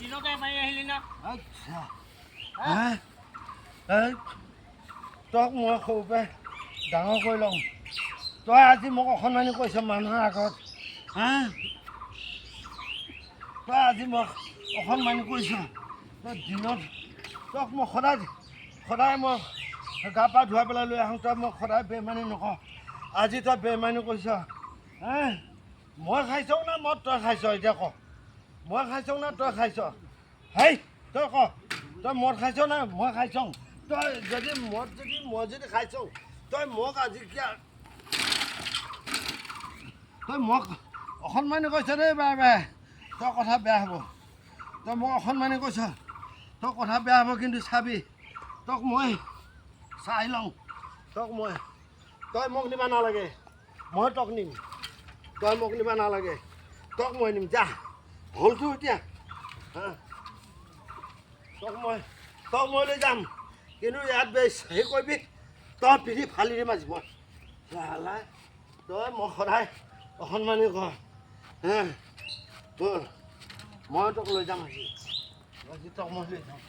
দিনতে মাৰি আহিলি না আচ্ছা এই তক মই সৰুৰ পৰা ডাঙৰ কৰি লওঁ তই আজি মোক অসন্মানি কৈছ মানুহৰ আগত হা তই আজি মোক অসন্মানি কৰিছ তই দিনত তক মই সদায় মই গা পা ধুৱাই পেলাই লৈ আহোঁ তই মোক সদায় বেমানি নকওঁ আজি তই বেমানি কৰিছ হা মই খাইছোঁ না মদ তই খাইছ এতিয়া ক মই খাইছোঁ না তই খাইছ হেই তই ক তই মদ খাইছ না মই খাইছোঁ তই যদি মই যদি খাইছোঁ তই মোক আজি কিয় তই মোক অসন্মানি কৈছ দেই বাৰে তই কথা বেয়া হ'ব তই মোক অসন্মানি কৈছ তই কথা বেয়া হ'ব কিন্তু চাবি তক মই চাই লওঁ তই মোক নিব নালাগে মই তক নিম তই মোক নিব নালাগে তক মই নিম যা হ'লতো এতিয়া হা তক মই লৈ যাম কিন্তু ইয়াত হেৰি কৰিবি তই পিঠি ফালি দিম আজি মই তই মোক সদায় অসন্মানি কৰ হা মই তোক লৈ যাম আজি তক মই লৈ যাম